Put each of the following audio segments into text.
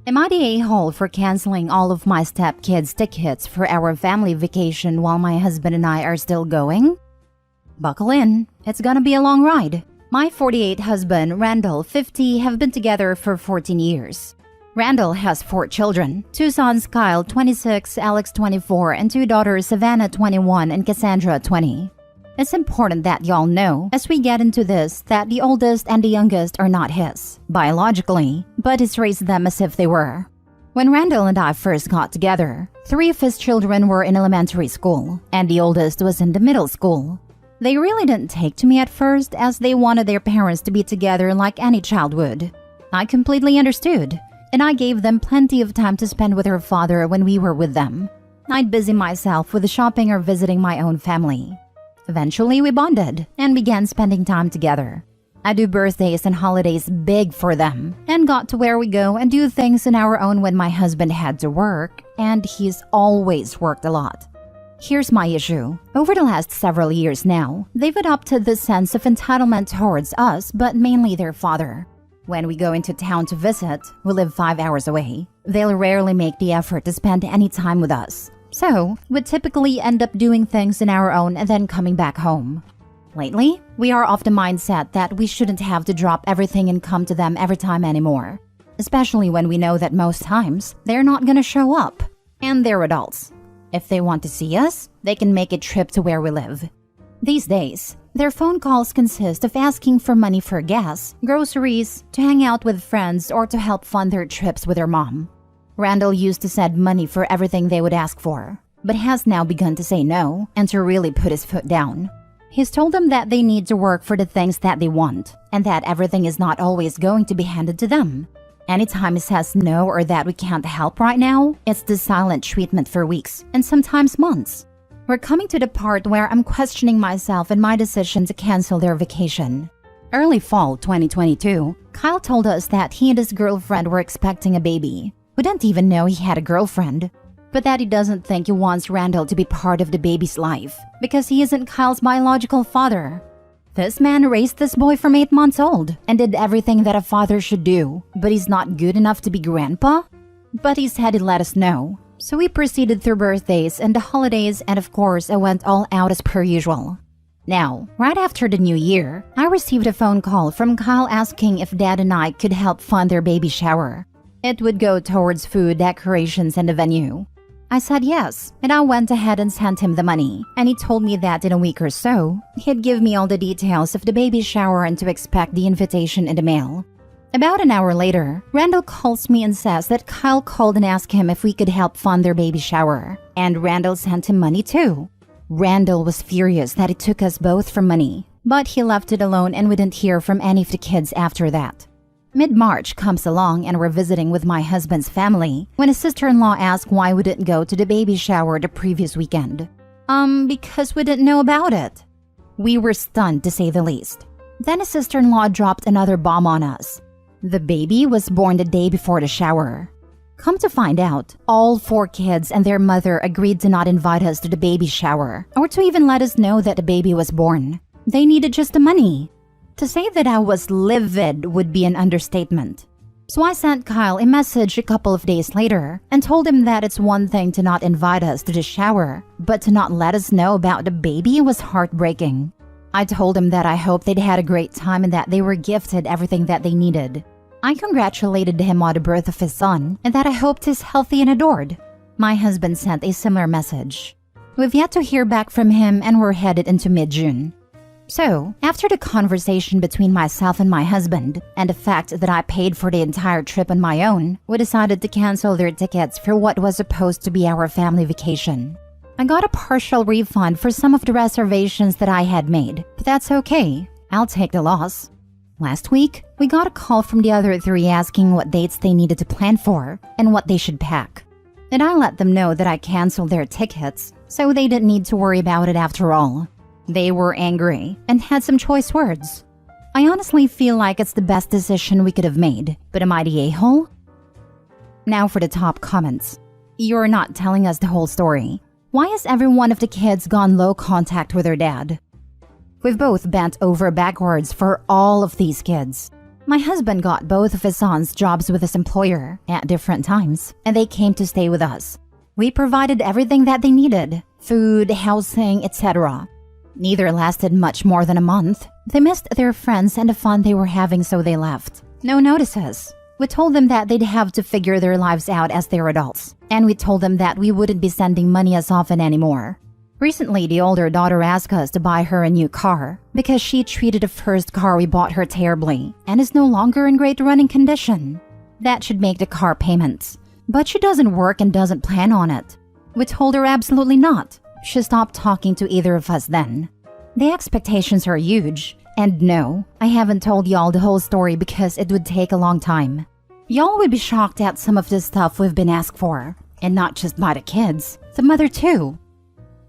Am I the a-hole for canceling all of my stepkids' tickets for our family vacation while my husband and I are still going? Buckle in, it's gonna be a long ride. My 48 husband, Randall, 50, have been together for 14 years. Randall has 4 children, 2 sons, Kyle, 26, Alex, 24, and 2 daughters, Savannah, 21, and Cassandra, 20. It's important that y'all know, as we get into this, that the oldest and the youngest are not his, biologically, but he's raised them as if they were. When Randall and I first got together, 3 of his children were in elementary school, and the oldest was in the middle school. They really didn't take to me at first, as they wanted their parents to be together like any child would. I completely understood, and I gave them plenty of time to spend with her father when we were with them. I'd busy myself with shopping or visiting my own family. Eventually, we bonded and began spending time together. I do birthdays and holidays big for them and got to where we go and do things on our own when my husband had to work, and he's always worked a lot. Here's my issue. Over the last several years now, they've adopted this sense of entitlement towards us, but mainly their father. When we go into town to visit, we live 5 hours away. They'll rarely make the effort to spend any time with us. So, we typically end up doing things on our own and then coming back home. Lately, we are of the mindset that we shouldn't have to drop everything and come to them every time anymore. Especially when we know that most times, they're not gonna show up. And they're adults. If they want to see us, they can make a trip to where we live. These days, their phone calls consist of asking for money for gas, groceries, to hang out with friends, or to help fund their trips with their mom. Randall used to send money for everything they would ask for, but has now begun to say no and to really put his foot down. He's told them that they need to work for the things that they want, and that everything is not always going to be handed to them. Anytime he says no or that we can't help right now, it's the silent treatment for weeks and sometimes months. We're coming to the part where I'm questioning myself and my decision to cancel their vacation. Early fall 2022, Kyle told us that he and his girlfriend were expecting a baby. We didn't even know he had a girlfriend, but that he doesn't think he wants Randall to be part of the baby's life because he isn't Kyle's biological father. This man raised this boy from 8 months old and did everything that a father should do, but he's not good enough to be grandpa? But he said he'd let us know. So we proceeded through birthdays and the holidays, and of course I went all out as per usual. Now, right after the new year, I received a phone call from Kyle asking if Dad and I could help fund their baby shower. It would go towards food, decorations, and the venue. I said yes, and I went ahead and sent him the money, and he told me that in a week or so, he'd give me all the details of the baby shower and to expect the invitation in the mail. About an hour later, Randall calls me and says that Kyle called and asked him if we could help fund their baby shower, and Randall sent him money too. Randall was furious that it took us both for money, but he left it alone and we didn't hear from any of the kids after that. Mid-March comes along and we're visiting with my husband's family when his sister-in-law asked why we didn't go to the baby shower the previous weekend. Because we didn't know about it. We were stunned to say the least. Then his sister-in-law dropped another bomb on us. The baby was born the day before the shower. Come to find out, all 4 kids and their mother agreed to not invite us to the baby shower or to even let us know that the baby was born. They needed just the money. To say that I was livid would be an understatement. So I sent Kyle a message a couple of days later and told him that it's one thing to not invite us to the shower, but to not let us know about the baby was heartbreaking. I told him that I hoped they'd had a great time and that they were gifted everything that they needed. I congratulated him on the birth of his son and that I hoped he's healthy and adored. My husband sent a similar message. We've yet to hear back from him and we're headed into mid-June. So, after the conversation between myself and my husband, and the fact that I paid for the entire trip on my own, we decided to cancel their tickets for what was supposed to be our family vacation. I got a partial refund for some of the reservations that I had made, but that's okay. I'll take the loss. Last week, we got a call from the other 3 asking what dates they needed to plan for and what they should pack. And I let them know that I canceled their tickets, so they didn't need to worry about it after all. They were angry and had some choice words. I honestly feel like it's the best decision we could have made, but am I the a-hole? Now for the top comments. You're not telling us the whole story. Why has every one of the kids gone low contact with their dad? We've both bent over backwards for all of these kids. My husband got both of his sons jobs with his employer at different times, and they came to stay with us. We provided everything that they needed, food, housing, etc. Neither lasted much more than a month. They missed their friends and the fun they were having, so they left. No notices. We told them that they'd have to figure their lives out as they're adults, and we told them that we wouldn't be sending money as often anymore. Recently, the older daughter asked us to buy her a new car because she treated the first car we bought her terribly and is no longer in great running condition. That should make the car payments. But she doesn't work and doesn't plan on it. We told her absolutely not. She stopped talking to either of us then. The expectations are huge. And no, I haven't told y'all the whole story because it would take a long time. Y'all would be shocked at some of the stuff we've been asked for. And not just by the kids, the mother too.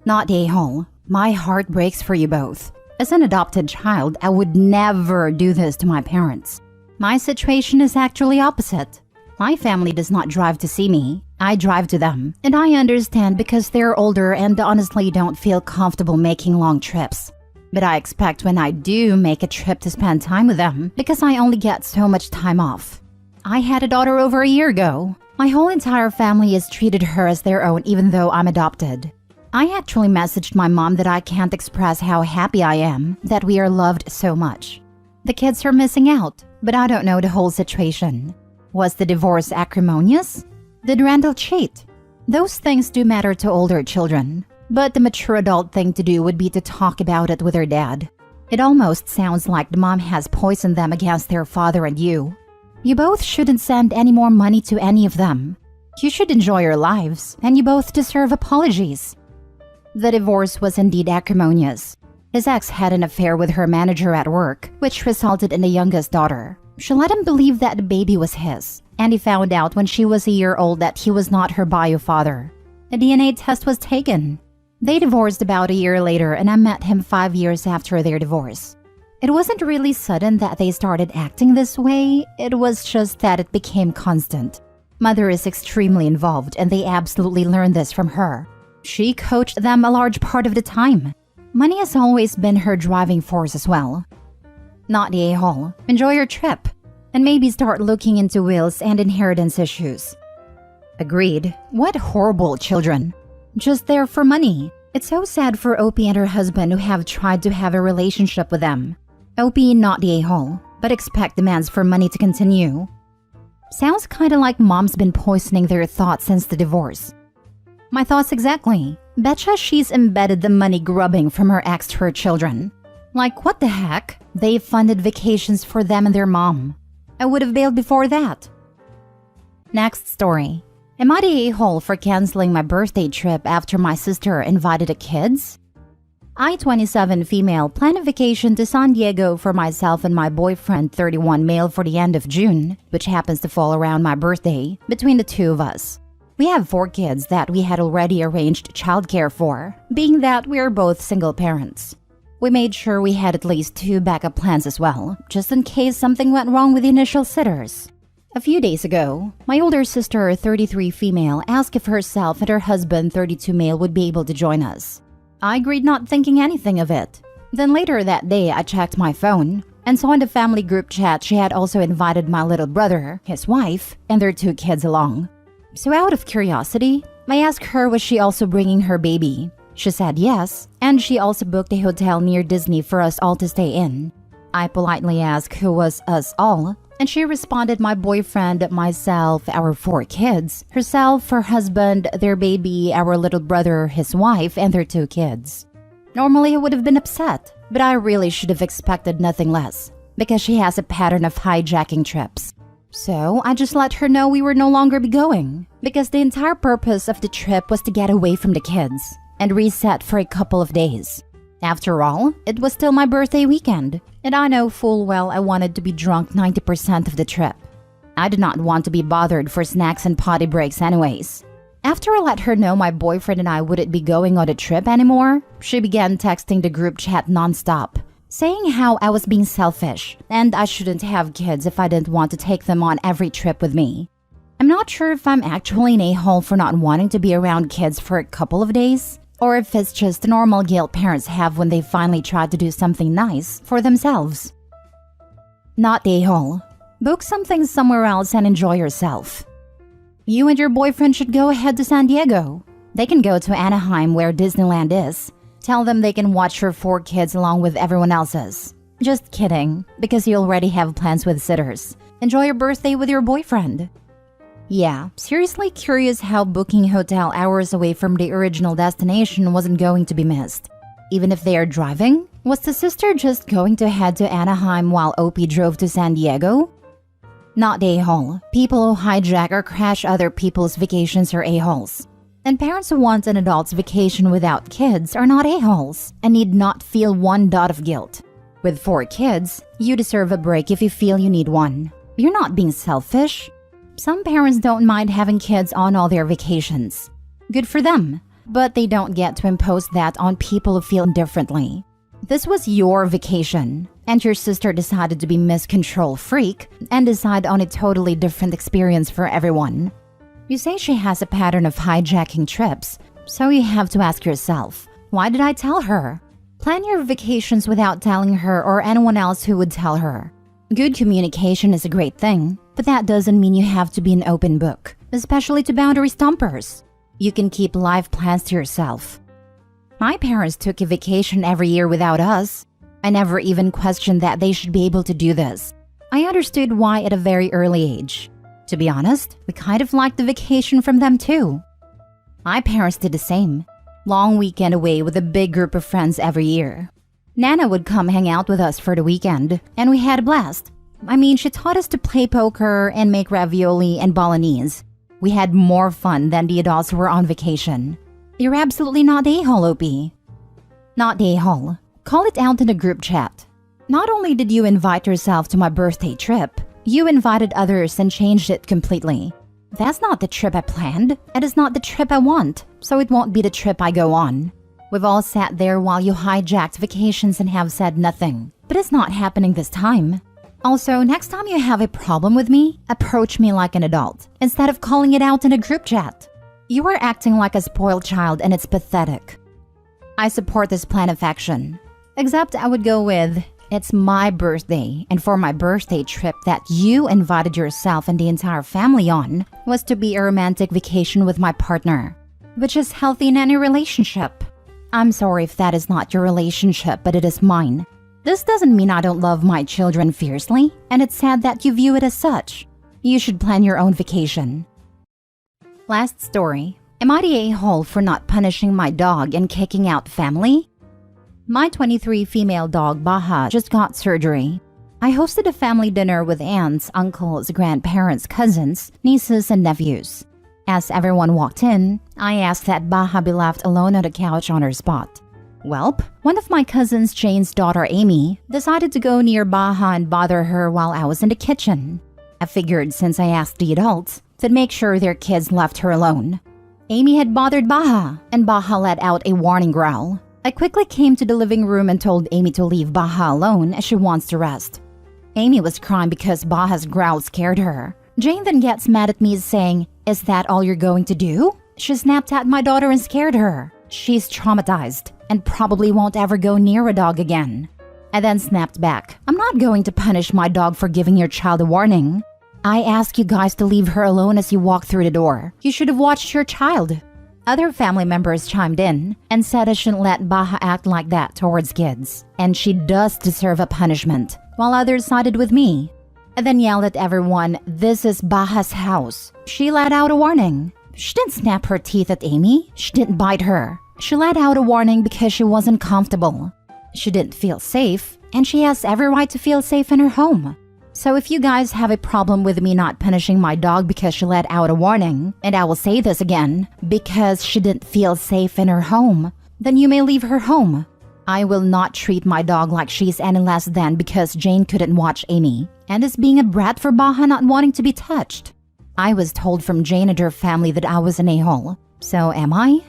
Not the a-hole. My heart breaks for you both. As an adopted child, I would never do this to my parents. My situation is actually opposite. My family does not drive to see me. I drive to them. And I understand because they're older and honestly don't feel comfortable making long trips. But I expect when I do make a trip to spend time with them because I only get so much time off. I had a daughter over a year ago. My whole entire family has treated her as their own even though I'm adopted. I actually messaged my mom that I can't express how happy I am that we are loved so much. The kids are missing out, but I don't know the whole situation. Was the divorce acrimonious? Did Randall cheat? Those things do matter to older children. But the mature adult thing to do would be to talk about it with her dad. It almost sounds like the mom has poisoned them against their father and you. You both shouldn't send any more money to any of them. You should enjoy your lives, and you both deserve apologies. The divorce was indeed acrimonious. His ex had an affair with her manager at work, which resulted in the youngest daughter. She let him believe that the baby was his, and he found out when she was a year old that he was not her bio father. A DNA test was taken. They divorced about a year later, and I met him 5 years after their divorce. It wasn't really sudden that they started acting this way, it was just that it became constant. Mother is extremely involved, and they absolutely learned this from her. She coached them a large part of the time. Money has always been her driving force as well. Not the a-hole. Enjoy your trip, and maybe start looking into wills and inheritance issues. Agreed. What horrible children. Just there for money. It's so sad for Opie and her husband who have tried to have a relationship with them. Opie not the a-hole, but expect demands for money to continue. Sounds kinda like mom's been poisoning their thoughts since the divorce. My thoughts exactly. Betcha she's embedded the money grubbing from her ex to her children. Like what the heck? They funded vacations for them and their mom. I would have bailed before that. Next story. Am I the a-hole for canceling my birthday trip after my sister invited the kids? I, 27 female, plan a vacation to San Diego for myself and my boyfriend, 31 male, for the end of June, which happens to fall around my birthday, between the two of us. We have 4 kids that we had already arranged childcare for, being that we are both single parents. We made sure we had at least 2 backup plans as well, just in case something went wrong with the initial sitters. A few days ago, my older sister, 33 female, asked if herself and her husband, 32 male, would be able to join us. I agreed, not thinking anything of it. Then later that day, I checked my phone and saw in the family group chat she had also invited my little brother, his wife, and their 2 kids along. So out of curiosity, I asked her was she also bringing her baby. She said yes, and she also booked a hotel near Disney for us all to stay in. I politely asked who was us all, and she responded my boyfriend, myself, our 4 kids, herself, her husband, their baby, our little brother, his wife, and their 2 kids. Normally I would have been upset, but I really should have expected nothing less, because she has a pattern of hijacking trips. So I just let her know we were no longer be going, because the entire purpose of the trip was to get away from the kids and reset for a couple of days. After all, it was still my birthday weekend, and I know full well I wanted to be drunk 90% of the trip. I did not want to be bothered for snacks and potty breaks anyways. After I let her know my boyfriend and I wouldn't be going on the trip anymore, she began texting the group chat nonstop, saying how I was being selfish and I shouldn't have kids if I didn't want to take them on every trip with me. I'm not sure if I'm actually an a-hole for not wanting to be around kids for a couple of days, or if it's just the normal guilt parents have when they finally try to do something nice for themselves. Not the a-hole. Book something somewhere else and enjoy yourself. You and your boyfriend should go ahead to San Diego. They can go to Anaheim where Disneyland is. Tell them they can watch your 4 kids along with everyone else's. Just kidding, because you already have plans with sitters. Enjoy your birthday with your boyfriend. Yeah, seriously curious how booking hotel hours away from the original destination wasn't going to be missed. Even if they are driving, was the sister just going to head to Anaheim while OP drove to San Diego? Not a-hole. People who hijack or crash other people's vacations are a-holes. And parents who want an adult's vacation without kids are not a-holes and need not feel one dot of guilt. With 4 kids, you deserve a break if you feel you need one. You're not being selfish. Some parents don't mind having kids on all their vacations. Good for them, but they don't get to impose that on people who feel differently. This was your vacation, and your sister decided to be Miss Control Freak and decide on a totally different experience for everyone. You say she has a pattern of hijacking trips, so you have to ask yourself, why did I tell her? Plan your vacations without telling her or anyone else who would tell her. Good communication is a great thing, but that doesn't mean you have to be an open book, especially to boundary stompers. You can keep life plans to yourself. My parents took a vacation every year without us. I never even questioned that they should be able to do this. I understood why at a very early age. To be honest, we kind of liked the vacation from them too. My parents did the same. Long weekend away with a big group of friends every year. Nana would come hang out with us for the weekend, and we had a blast. I mean, she taught us to play poker and make ravioli and bolognese. We had more fun than the adults who were on vacation. You're absolutely not a-hole, OP. Not a-hole. Call it out in the group chat. Not only did you invite yourself to my birthday trip, you invited others and changed it completely. That's not the trip I planned. It is not the trip I want, so it won't be the trip I go on. We've all sat there while you hijacked vacations and have said nothing, but it's not happening this time. Also, next time you have a problem with me, approach me like an adult, instead of calling it out in a group chat. You are acting like a spoiled child and it's pathetic. I support this plan of action. Except I would go with, it's my birthday, and for my birthday trip that you invited yourself and the entire family on was to be a romantic vacation with my partner, which is healthy in any relationship. I'm sorry if that is not your relationship, but it is mine. This doesn't mean I don't love my children fiercely, and it's sad that you view it as such. You should plan your own vacation. Last story. Am I the a-hole for not punishing my dog and kicking out family? My 23 female dog Baha just got surgery. I hosted a family dinner with aunts, uncles, grandparents, cousins, nieces, and nephews. As everyone walked in, I asked that Baha be left alone on the couch on her spot. Welp, one of my cousins, Jane's daughter Amy, decided to go near Baha and bother her while I was in the kitchen. I figured since I asked the adults, they'd make sure their kids left her alone. Amy had bothered Baha, and Baha let out a warning growl. I quickly came to the living room and told Amy to leave Baha alone as she wants to rest. Amy was crying because Baha's growl scared her. Jane then gets mad at me saying, "Is that all you're going to do?" She snapped at my daughter and scared her. She's traumatized and probably won't ever go near a dog again. I then snapped back, "I'm not going to punish my dog for giving your child a warning. I asked you guys to leave her alone as you walked through the door. You should have watched your child." Other family members chimed in and said I shouldn't let Baha act like that towards kids, and she does deserve a punishment, while others sided with me. I then yelled at everyone, "This is Baha's house." She let out a warning. She didn't snap her teeth at Amy. She didn't bite her. She let out a warning because she wasn't comfortable. She didn't feel safe, and she has every right to feel safe in her home. So if you guys have a problem with me not punishing my dog because she let out a warning, and I will say this again, because she didn't feel safe in her home, then you may leave her home. I will not treat my dog like she's any less than because Jane couldn't watch Amy, and is being a brat for Baha not wanting to be touched. I was told from Jane and her family that I was an a-hole. So am I?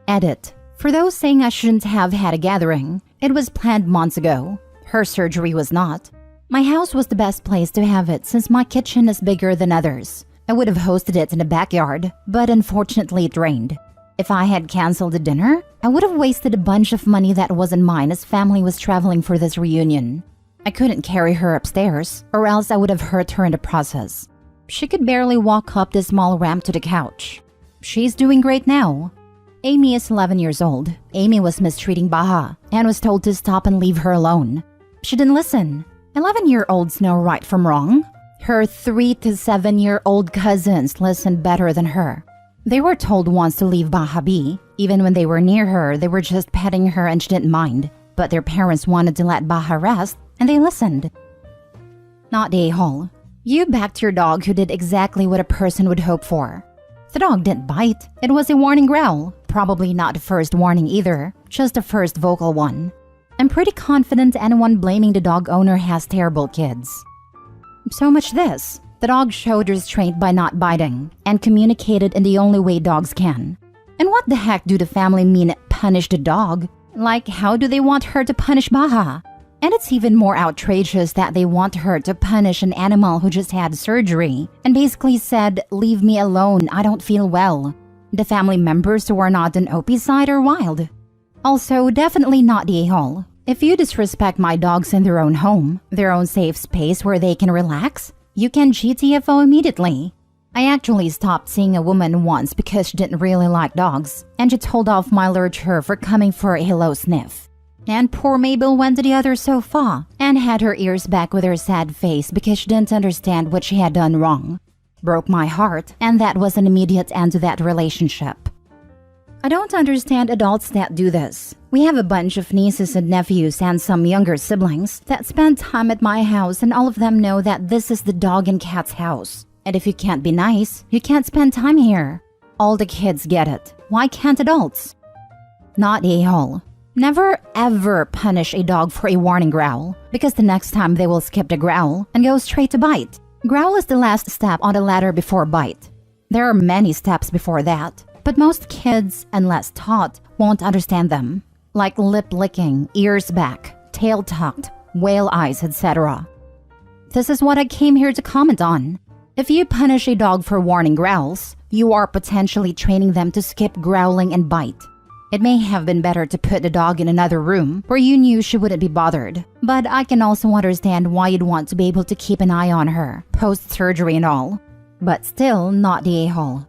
Edit. For those saying I shouldn't have had a gathering, it was planned months ago. Her surgery was not. My house was the best place to have it since my kitchen is bigger than others. I would have hosted it in the backyard, but unfortunately it rained. If I had canceled the dinner, I would have wasted a bunch of money that wasn't mine as family was traveling for this reunion. I couldn't carry her upstairs, or else I would have hurt her in the process. She could barely walk up the small ramp to the couch. She's doing great now. Amy is 11 years old. Amy was mistreating Baha and was told to stop and leave her alone. She didn't listen. 11-year-olds know right from wrong. Her 3 to 7-year-old cousins listened better than her. They were told once to leave Baha be. Even when they were near her, they were just petting her and she didn't mind. But their parents wanted to let Baha rest, and they listened. Not the a-hole. You backed your dog who did exactly what a person would hope for. The dog didn't bite. It was a warning growl. Probably not the first warning either, just the first vocal one. I'm pretty confident anyone blaming the dog owner has terrible kids. So much this. The dog showed restraint by not biting and communicated in the only way dogs can. And what the heck do the family mean punish the dog? Like, how do they want her to punish Baha? And it's even more outrageous that they want her to punish an animal who just had surgery and basically said, "Leave me alone, I don't feel well." The family members who are not on OP's side are wild. Also, definitely not the a-hole. If you disrespect my dogs in their own home, their own safe space where they can relax, you can GTFO immediately. I actually stopped seeing a woman once because she didn't really like dogs, and she told off my lurcher for coming for a hello sniff. And poor Mabel went to the other sofa and had her ears back with her sad face because she didn't understand what she had done wrong. Broke my heart, and that was an immediate end to that relationship. I don't understand adults that do this. We have a bunch of nieces and nephews and some younger siblings that spend time at my house, and all of them know that this is the dog and cat's house. And if you can't be nice, you can't spend time here. All the kids get it. Why can't adults? Not a-hole. Never ever punish a dog for a warning growl, because the next time they will skip the growl and go straight to bite. Growl is the last step on the ladder before bite. There are many steps before that, but most kids, unless taught, won't understand them. Like lip licking, ears back, tail tucked, whale eyes, etc. This is what I came here to comment on. If you punish a dog for warning growls, you are potentially training them to skip growling and bite. It may have been better to put the dog in another room where you knew she wouldn't be bothered, but I can also understand why you'd want to be able to keep an eye on her, post-surgery and all. But still not the a-hole.